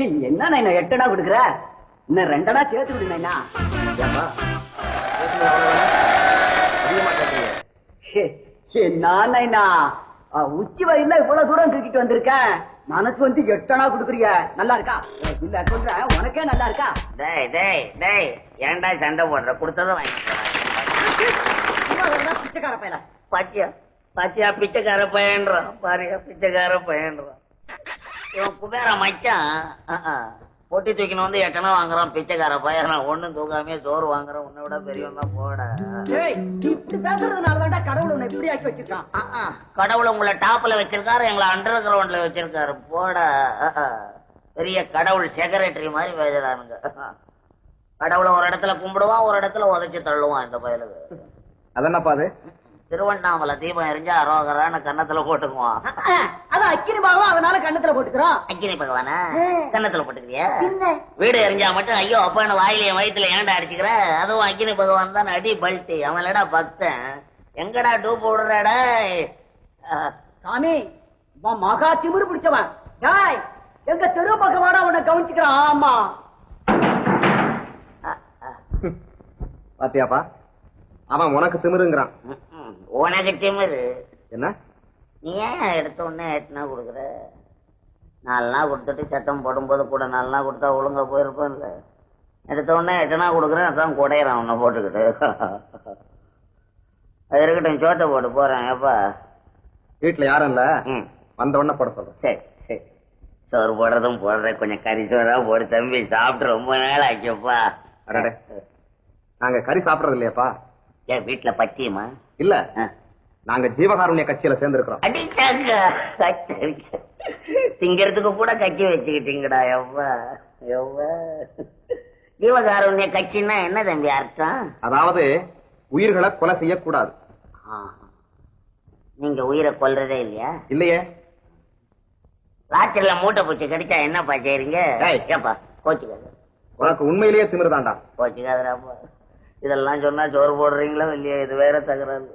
என்ன நான் 8 அணா கொடுக்குற, இன்னும் 2 அணா சேர்த்து விடுங்க. நான் உச்சி வயல்ல இவ்வளவு தூரம் தூக்கிட்டு வந்திருக்கேன், மனசு வந்து 8 அணா குடுக்குறிய. நல்லா இருக்கா? இல்ல சொல்றேன், உனக்கே நல்லா இருக்கா? ஏன்டா சண்டை போடுற? கொடுத்ததும் பிச்சைக்கார பையல. பாத்தியா பாத்தியா, பிச்சைக்கார பையன்றான் பாரியா, பிச்சைக்கார பையன்றான். இவன் குபேர மச்சான் பொட்டி தூக்கின்னு வந்து 8 அணா வாங்குறான். பிச்சைக்கார பையன் ஒண்ணும் தூக்காமே சோறு வாங்குறான். உன்னை விட பெரியவன் தான் போட. பேசுறதுனாலதான் கடவுள் உன்னை இப்படி ஆக்கி வச்சிருக்கான். கடவுள் உங்களை டாப்ல வச்சிருக்காரு, எங்களை அண்டர் கிரவுண்ட்ல வச்சிருக்காரு. போட பெரிய கடவுள் செக்ரட்டரி மாதிரி பேசுறானுங்க. கடவுளை ஒரு இடத்துல கும்பிடுவான், ஒரு இடத்துல உதைச்சு தள்ளுவான் இந்த பயலுக்கு. அதென்னப்பா அது? திருவண்ணாமலை தீபம் எரிஞ்சா அரோகரான கன்னத்துல போட்டுக்குவான். அதான் அக்கினி பகவான், அதனால கண்ணத்துல போட்டுக்கிறோம். அக்கினி பகவானா கன்னத்துல போட்டுக்கிறியா? வீடு எரிஞ்சா மட்டும் ஐயோ அப்பான்னு வாயிலையும் வயிற்றுல ஏன்டா அடிச்சுக்கிற? அதுவும் அக்கினி பகவான் தான் அடி பல்ட்டி. அவன்லடா பக்தன். எங்கடா டூப் விடுறாடா சாமி? மகா திமிரு பிடிச்சவன். எங்க தெரு பகவானா உன்னை கவனிச்சுக்கிறான். ஆமா பாத்தியாப்பா, அவன் உனக்கு திமிருங்கிறான். உனக்கு திமிரு என்ன? நீ ஏன் எடுத்த உடனே 8 அணா கொடுக்குற? 4 அணா கொடுத்துட்டு சத்தம் போடும்போது கூட 4 அணா கொடுத்தா ஒழுங்கா போயிருப்பான்ல. எடுத்த உடனே 8 அணா கொடுக்குறேன், அதான் குடையிறான் உன்னை போட்டுக்கிட்டு. அது இருக்கட்டும், சோட்டை போட்டு போறேன். எப்பா வீட்டுல யாரும் இல்ல, வந்த உடனே போட சொல்றேன். சரி சரி, சோறு போடுறதும் போடுறேன். கொஞ்சம் கறி சோறா போடு தம்பி, சாப்பிட்டு ரொம்ப நாள் ஆச்சுப்பா. அடடே, நாங்க கறி சாப்பிடறது இல்லையாப்பா. ஏன் வீட்டுல பச்சியமா? இல்ல, நாங்க ஜீவகாருண்ய கட்சியில சேர்ந்திருக்கிறோம். அடிச்சாங்க திங்கிறதுக்கு கூட கட்சி வச்சுக்கிட்டீங்கடா. எவ்வா எவ்வா, ஜீவகாருண்ய கட்சின்னா என்ன தம்பி அர்த்தம்? அதாவது உயிர்களை கொலை செய்யக்கூடாது. நீங்க உயிரை கொல்றதே இல்லையா? இல்லையே. ராத்திரில மூட்டை பூச்சி கடிச்சா என்னப்பா செய்றீங்க? ஏப்பா கோச்சுக்காத. உனக்கு உண்மையிலேயே திமிருதாண்டா. கோச்சுக்காதராப்பா. இதெல்லாம் சொன்னா சோறு போடுறீங்களா இல்லையா? இது வேற தகராறு.